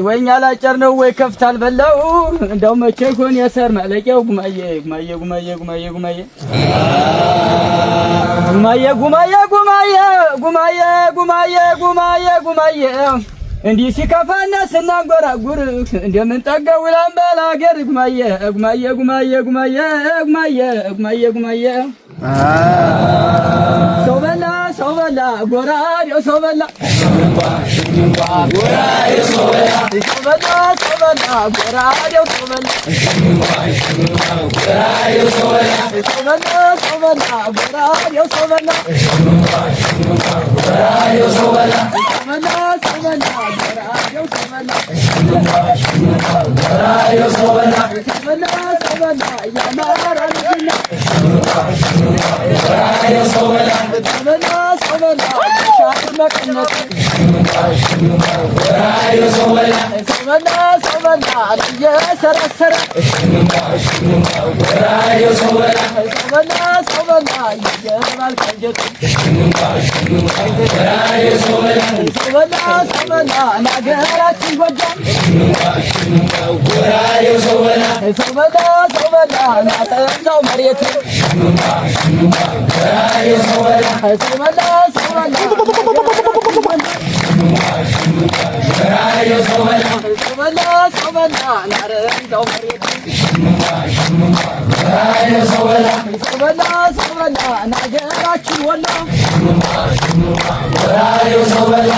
ወይኛ ላጨር ነው ወይ ከፍታል በለው እንደው መቼ ይሆን የሰር ማለቂያው ጉማዬ ጉማዬ ጉማዬ ጉማዬ ጉማዬ ጉማዬ ጉማዬ ጉማዬ ጉማዬ ጉማዬ ጉማዬ እንዲህ ሲከፋና ስናንጎራጉር እንደምንጠገው ላምባል አገር ጉማዬ ጉማዬ ጉማዬ ጉማዬ ጉማዬ ጉማዬ ጉማዬ ሰው በላ ጎራዴው ሰው በላ ጎራዴው ሰው በላ ጎራዴው ሰው በላ ጎራዴው ሰው በላ ጎራዴው ሰው በላ ጎራዴው ሰው በላ ናገራችን ጎጃም ሰው በላ ናጠዛው መሬት ሰው በላ ናረንዛው መሬት ሰው በላ ናገራችን ወሎ ሰው በላ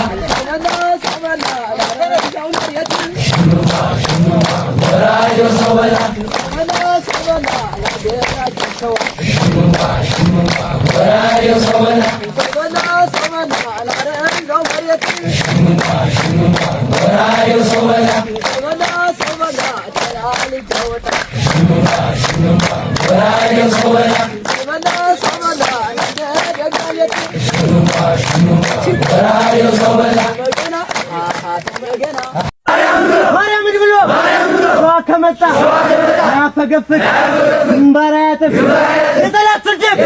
ከመጣ ያፈገፍግ እንባራያጥፍ የጠላት ስልጅብ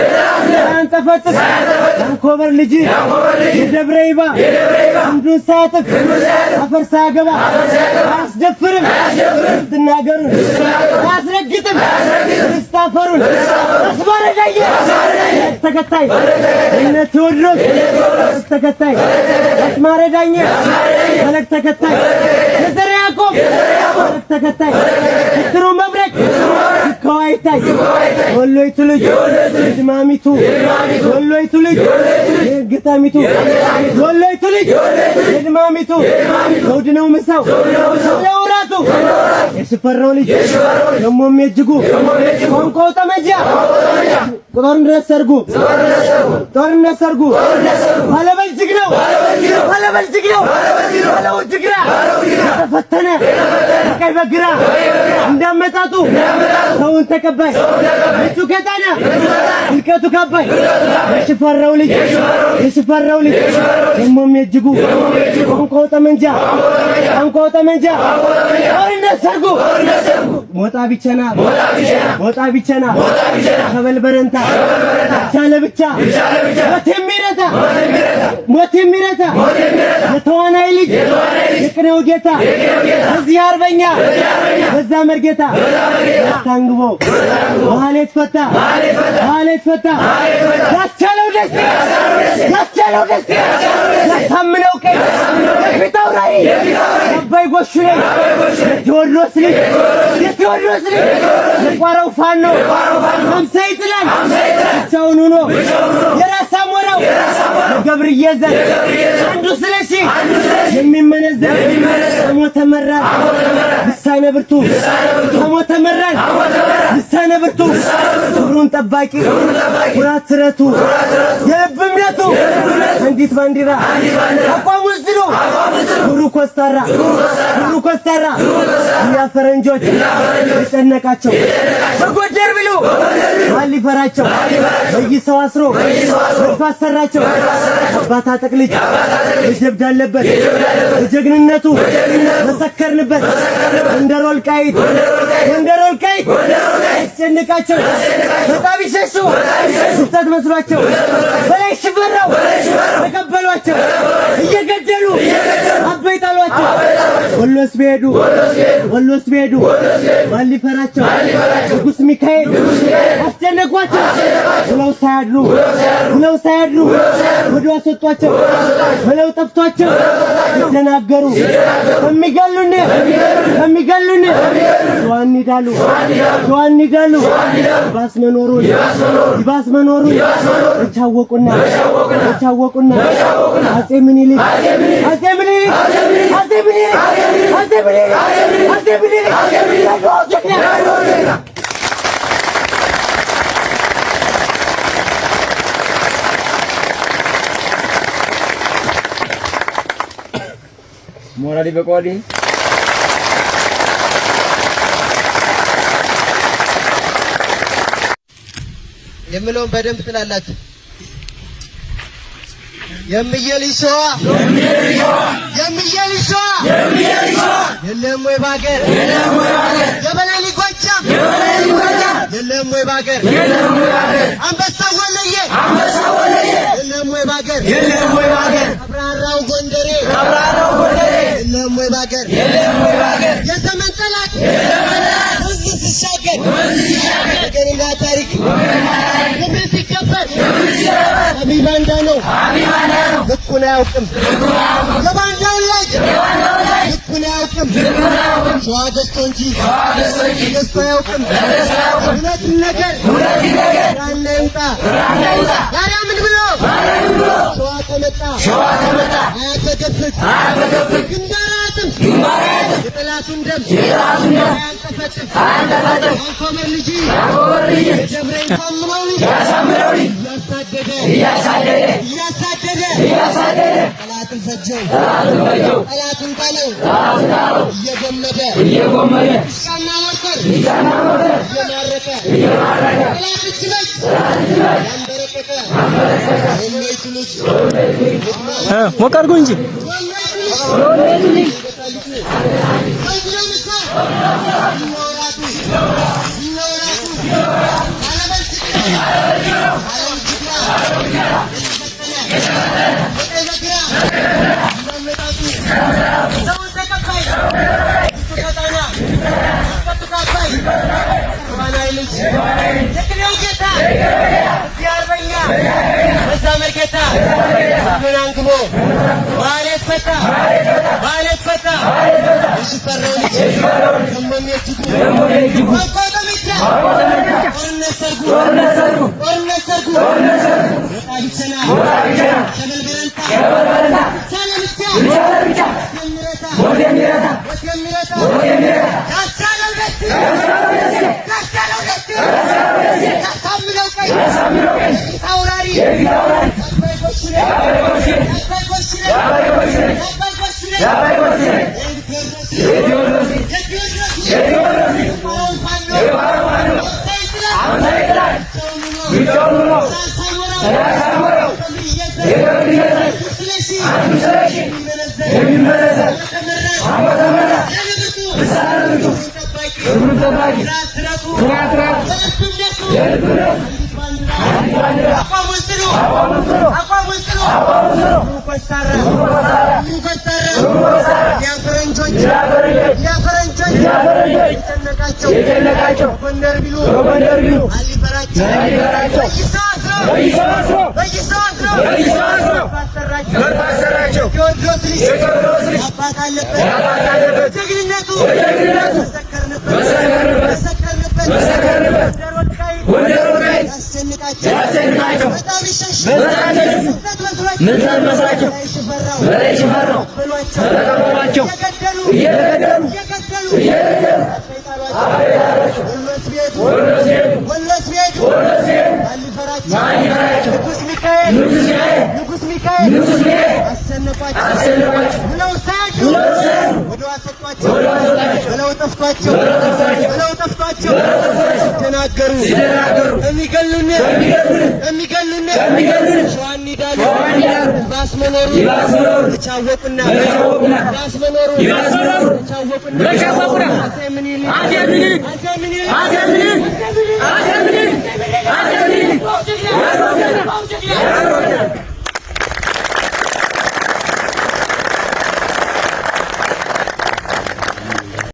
አንጠፈጥፍ አንኮበር ልጅ የደብረይባ አንዱን ሳያጥፍ አፈር ሳያገባ አያስደፍርም ስትናገሩን አያስረግጥም ስታፈሩን አስባረዳየ ተከታይ እነ ቴዎድሮስ ተከታይ አስማረዳኘ ፈለግ ተከታይ የዘር ያዕቆብ ተከታይ ትሩ መብረቅ ከዋይታይ ወሎይቱ ልጅ ድማሚቱ ወሎይቱ ልጅ ግጣሚቱ ወሎይቱ ልጅ ድማሚቱ ወድነው ምሳው ለውራቱ የሽፈራው ልጅ ደሞም የጅጉ ቋንቋው ጠመጃ ጦርነት ሰርጉ ባለበልጅግ ነው ባለውጅግራ ተፈተነ ቀይ በግራ እንዳመጣጡ ሰውን ተቀባይ እሱ ከታና ልቀቱ ከባይ የሽፈራው ልጅ ደሞም የጅጉ ቋንቋው ጠመንጃ ጦርነት ሰርጉ ሞጣ ቢቸና ከበል በረንታ ብቻ ሞት የሚረታ የተዋናይ ልጅ የቅኔው ጌታ እዚህ አርበኛ በዛ መርጌታ ታንግቦ ማህሌት ፈታ ያስቻለው ደስ ያሳምነው ቀይ የፊታው ራይ አባይ ጎሹ ላይ የቴዎድሮስ ልጅ የቋራው ፋኖ አምሳ ይጥላል ብቻውን ሆኖ የራስ አሞራው ገብርዬ ዘር አንዱ ስለሺ የሚመነዘር ሞተ መራን ልሳነ ብርቱ ክብሩን ጠባቂ ኩራት ስረቱ የልብ እምነቱ አንዲት ባንዲራ አቋሙ ዝሎ ብሩ ኮስታራ ያ ፈረንጆች የጨነቃቸው በጎደር ብሎ ማሊፈራቸው በይሰው አስሮ አሰራቸው አባታ ጠቅልጅ ጀብድ አለበት በጀግንነቱ መሰከርንበት ጎንደር ወልቃይት አስጨንቃቸው በጣም ይሸሹ ስህተት መስሏቸው በላይ ሽፈራው ተቀበሏቸው እየገደሉ አበይ ጣሏቸው ወሎስ ቢሄዱ ማን ሊፈራቸው ንጉስ ሚካኤል አስጨነቋቸው ብለው ሳያድሩ ወደ አስወጧቸው ብለው ጠፍቷቸው ተናገሩ የሚገሉን ሸዋን ይዳሉ ይባስ መኖሩን እቻወቁና አጼ ምኒልክ ሞራሊ በቋዲ የምለውን በደንብ ትላላችሁ። የሚየሊሾዋ የለም ወይ ባገር የበላሊ ጎጃም የለም ወይ ባገር አንበሳው ወለየ የለም ወይ ባገር አብራራው ጎንደሬ የለም ወይ ባገር የዘመን ጠላት ወንዝ ሲሻገር ነገርና ታሪክ ክብር ሲከበር አቢባንዳ ነው ልኩን አያውቅም የባንዳው ልጅ ልኩን አያውቅም ሸዋ ገዝቶ እንጂ ገዝቶ አያውቅም እውነትን ነገር ራና ይውጣ ዛሬ ምን ብሎ ሸዋ ተመጣ አያፈገፍግ ግንባራትም የጠላቱን ደም አያንጠፈጥፍ አንኮመር ልጅ የደብረኝ ታምረው እያሳደደ ጠላትን ፈጀው ጠላትን ጣለው እየጎመደ እስካና ሞተር እየማረከ ጠላት እጅ ላይ ያንበረከከ ወሎይቱልጅ ሞቅ አድርጎ እንጂ Até menino ያሮገ